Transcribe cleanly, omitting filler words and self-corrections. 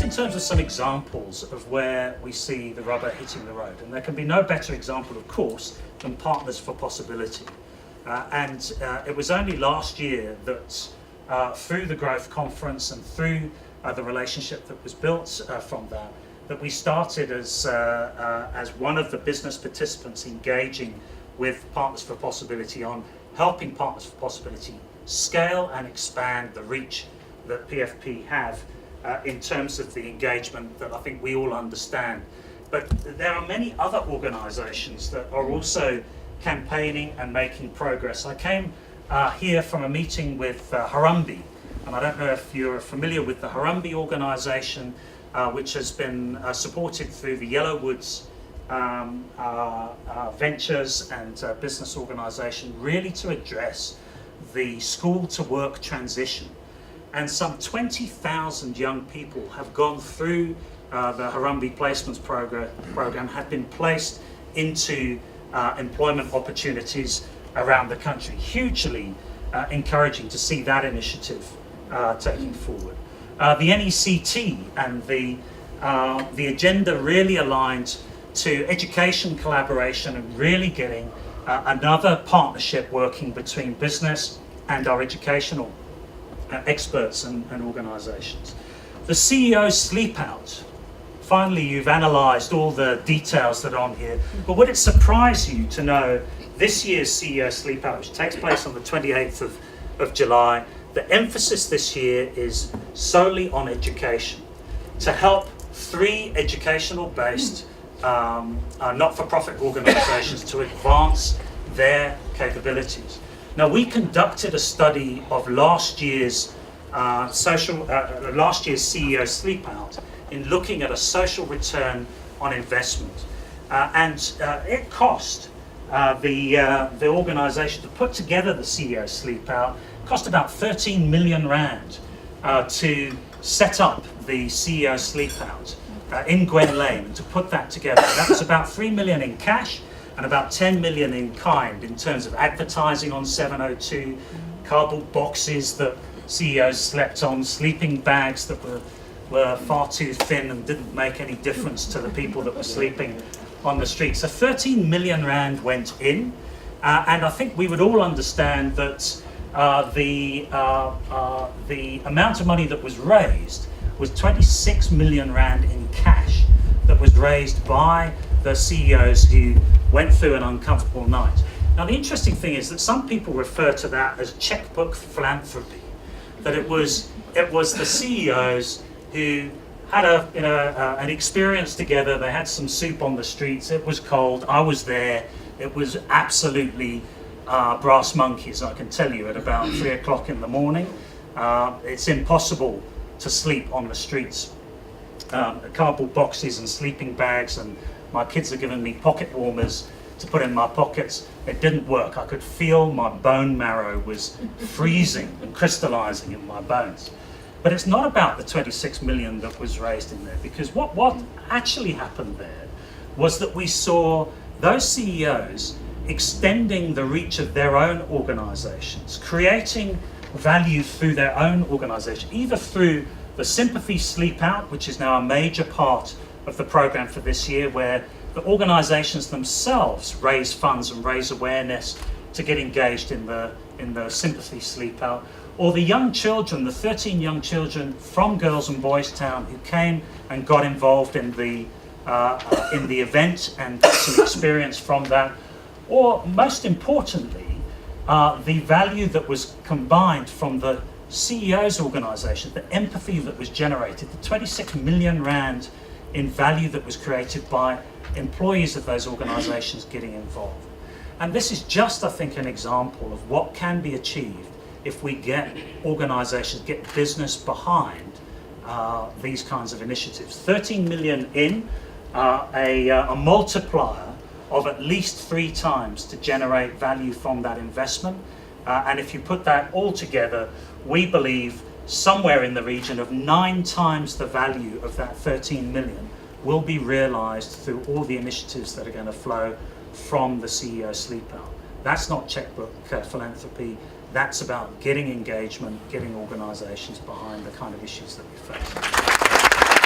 in terms of some examples of where we see the rubber hitting the road. And there can be no better example, of course, than Partners for Possibility. It was only last year that through the Growth Conference and through the relationship that was built from that we started as one of the business participants engaging with Partners for Possibility on helping Partners for Possibility scale and expand the reach that PFP have in terms of the engagement that I think we all understand. But there are many other organisations that are also campaigning and making progress. I came here from a meeting with Harambee, and I don't know if you're familiar with the Harambee organisation, which has been supported through the Yellowwoods Ventures and business organisation, really to address the school to work transition. And some 20,000 young people have gone through the Harambee Placements program, have been placed into employment opportunities around the country. Hugely encouraging to see that initiative taking forward. The NECT and the agenda really aligned to education collaboration and really getting another partnership working between business and our educational experts and organisations. The CEO Sleep Out. Finally, you've analysed all the details that are on here, but would it surprise you to know this year's CEO Sleep Out, which takes place on the 28th of July, the emphasis this year is solely on education, to help 3 educational-based not-for-profit organisations to advance their capabilities. Now, we conducted a study of last year's CEO Sleep Out in looking at a social return on investment, and it cost the organisation to put together the CEO Sleep Out. Cost about 13 million rand to set up the CEO Sleep Out in Gwen Lane, and to put that together. That was about 3 million in cash and about 10 million in kind in terms of advertising on 702, cardboard boxes that CEOs slept on, sleeping bags that were far too thin and didn't make any difference to the people that were sleeping on the street. So 13 million rand went in, and I think we would all understand that the amount of money that was raised was 26 million rand in cash that was raised by the CEOs who went through an uncomfortable night. Now, the interesting thing is that some people refer to that as checkbook philanthropy, that it was the CEOs who had an experience together. They had some soup on the streets. It was cold. I was there. It was absolutely brass monkeys, I can tell you, at about 3 o'clock in the morning. It's impossible to sleep on the streets. Cardboard boxes and sleeping bags, and my kids are giving me pocket warmers to put in my pockets. It didn't work. I could feel my bone marrow was freezing and crystallizing in my bones. But it's not about the 26 million that was raised in there, because what actually happened there was that we saw those CEOs extending the reach of their own organizations, creating value through their own organization, either through the Sympathy Sleep Out, which is now a major part of the program for this year, where the organizations themselves raise funds and raise awareness to get engaged in the Sympathy Sleep Out, or the young children, the 13 young children from Girls and Boys Town who came and got involved in the event and got some experience from that, or most importantly, the value that was combined from the CEO's organisation, the empathy that was generated, the 26 million rand in value that was created by employees of those organisations getting involved. And this is just, I think, an example of what can be achieved if we get organisations, get business behind these kinds of initiatives. 13 million in, a multiplier of at least 3 times to generate value from that investment. And if you put that all together, we believe somewhere in the region of 9 times the value of that 13 million will be realised through all the initiatives that are going to flow from the CEO Sleep Out. That's not checkbook philanthropy. That's about getting engagement, getting organisations behind the kind of issues that we face.